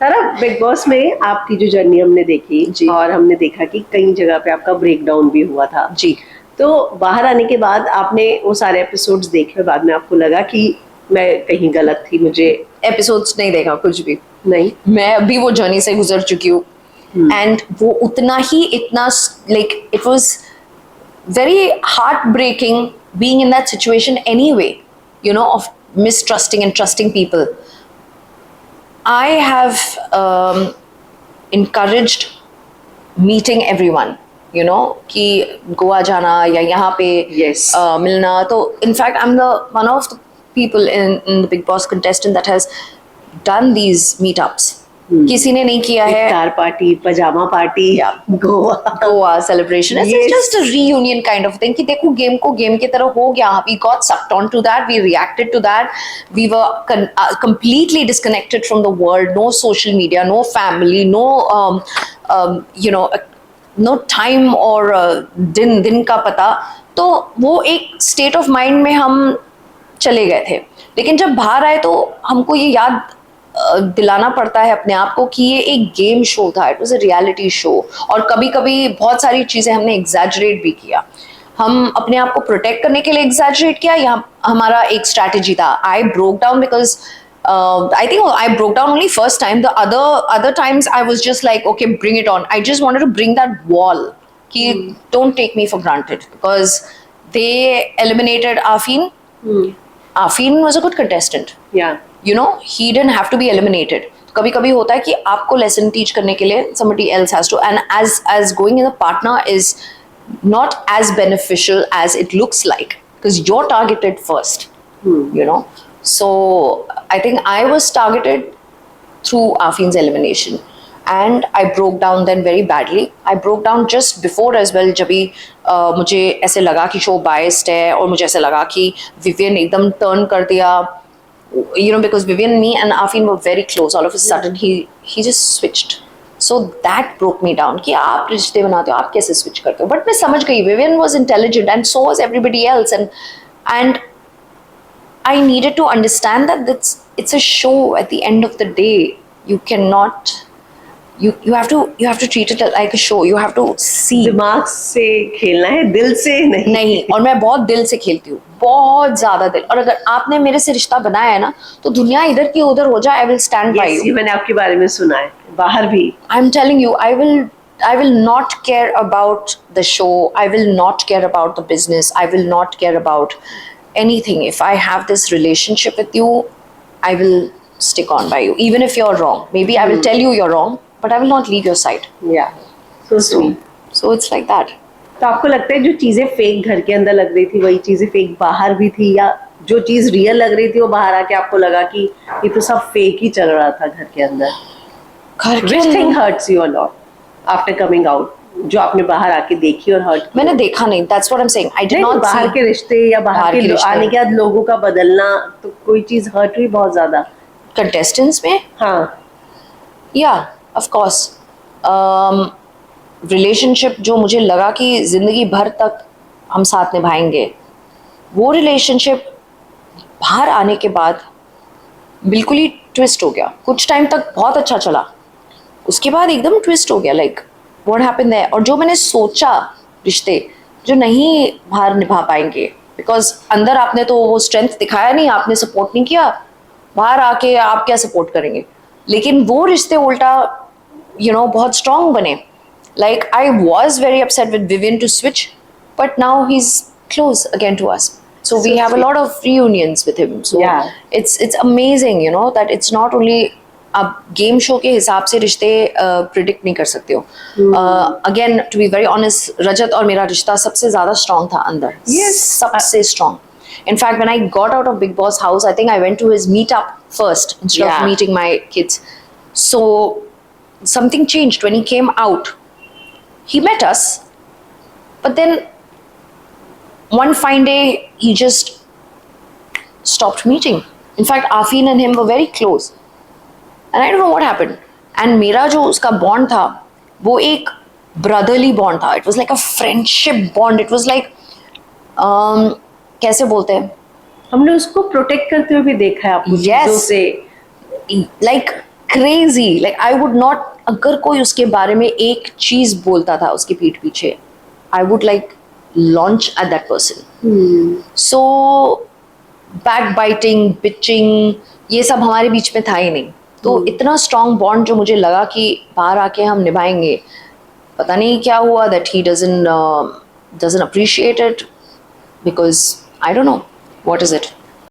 सारा big boss में आपकी जो जर्नी हमने देखी और हमने देखा कि कई जगह पे आपका ब्रेक डाउन भी हुआ था जी। तो बाहर आने के बाद आपने वो सारे एपिसोड्स देखे और बाद में आपको लगा कि मैं कहीं गलत थी, मुझे एपिसोड्स नहीं देखा कुछ भी नहीं, मैं अभी वो जर्नी से गुजर चुकी हूँ एंड वो उतना ही इतना like it was very heartbreaking being in that situation anyway, you know, of mistrusting and trusting people. I have encouraged meeting everyone, you know, कि गोवा जाना या यहाँ पे मिलना. तो in fact I'm the one of the people in the Big Boss contestant that has done these meetups. किसी ने नहीं किया है. Iftar party, pyjama party, Goa celebration. It's just a reunion kind of thing कि देखो गेम को गेम की तरह हो गया. We got sucked on to that. We reacted to that. We were completely disconnected from the world. No social media, no family, no you know, no time or दिन का पता. तो वो एक state of mind में हम चले गए थे. लेकिन जब बाहर आए तो हमको ये याद दिलाना पड़ता है अपने आप को कि ये एक गेम शो था. It was a reality show. और कभी कभी बहुत सारी चीज़ें हमने एग्जैजरेट भी किया. हम अपने आप को प्रोटेक्ट करने के लिए एग्जैजरेट किया या हमारा एक स्ट्रैटेजी था. I broke down because I think I broke down only first time. The other times I was just like, okay, bring it on. I just wanted to bring that wall. Ki don't take me for granted because they eliminated Afeen. Afeen was a good contestant. Yeah. You know, he didn't have to be eliminated. कभी कभी होता है कि आपको lesson teach करने के लिए somebody else has to, and as going in a partner is not as beneficial as it looks like because you're targeted first. You know, so I think I was targeted through Afeen's elimination and I broke down then very badly. I broke down just before as well जब भी मुझे ऐसे लगा कि show biased है और मुझे ऐसे लगा कि Vivian एकदम turn कर दिया. You know, because Vivian, me and Afeen were very close. All of a sudden, he just switched. So that broke me down. कि आप रिश्ते बनाते हो, आप कैसे switch करते हो? But मैं समझ गई. Vivian was intelligent, and so was everybody else. And I needed to understand that it's a show. At the end of the day, you cannot. You have to treat it like a show. You have to see. दिमाग से खेलना है, दिल से नहीं. और मैं बहुत दिल से खेलती हूँ, बहुत ज्यादा दिल. और अगर आपने मेरे से रिश्ता बनाया है ना तो दुनिया इधर की उधर हो जाए, I will stand by you. ये मैंने आपके बारे में सुना है बाहर भी. I'm telling you, I will not care about the show. I will not care about the business. I will not care about anything. If I have this relationship with you, I will stick on by you, even if you're wrong. Maybe I will tell you you're wrong, but I will not leave your side. Yeah, so sweet. So it's like that. तो आपको लगता है जो चीजें fake घर के अंदर लग रही थी वही चीजें फेक बाहर भी थी, या जो चीज रियल लग रही थी वो बाहर आके आपको लगा कि ये तो सब फेक ही चल रहा था घर के अंदर? Which thing hurts you a lot after coming out? जो आपने बाहर आके देखी और हर्ट. मैंने देखा नहीं. That's what I'm saying. I did not बाहर के रिश्ते या बाहर के आने के बाद लोगों का बदलना, तो कोई चीज हर्ट हुई बहुत ज्यादा contestants में? हाँ. Yeah, of course. रिलेशनशिप जो मुझे लगा कि ज़िंदगी भर तक हम साथ निभाएंगे, वो रिलेशनशिप बाहर आने के बाद बिल्कुल ही ट्विस्ट हो गया. कुछ टाइम तक बहुत अच्छा चला, उसके बाद एकदम ट्विस्ट हो गया. Like what happened there. और जो मैंने सोचा रिश्ते जो नहीं बाहर निभा पाएंगे बिकॉज अंदर आपने तो वो स्ट्रेंथ दिखाया नहीं, आपने सपोर्ट नहीं किया, बाहर आके आप क्या सपोर्ट करेंगे. लेकिन वो रिश्ते उल्टा बहुत स्ट्रांग बने. Like I was very upset with Vivian to switch, but now he's close again to us. So we have a lot of reunions with him. So yeah, it's amazing, that it's not only आप game show के हिसाब से रिश्ते predict नहीं कर सकते हो. Again, to be very honest, रजत और मेरा रिश्ता सबसे ज़्यादा strong था अंदर. Yes, सबसे strong. In fact, when I got out of Big Boss house, I think I went to his meetup first instead of meeting my kids. So something changed when he came out. He met us, but then one fine day he just stopped meeting. In fact, Afeen and him were very close, and I don't know what happened. And मेरा जो उसका bond था, वो एक brotherly bond था. It was like a friendship bond. It was like कैसे बोलते हैं? हमने उसको प्रोटेक्ट करते हुए भी देखा है आपको चीजों से. Like crazy. Like I would not, अगर कोई उसके बारे में एक चीज बोलता था उसकी पीठ पीछे, I would like launch at that person. So backbiting, bitching, ये सब हमारे बीच में था ही नहीं. तो इतना strong bond जो मुझे लगा कि बाहर आके हम निभाएंगे, पता नहीं क्या हुआ that he doesn't appreciate it, because I don't know what is it.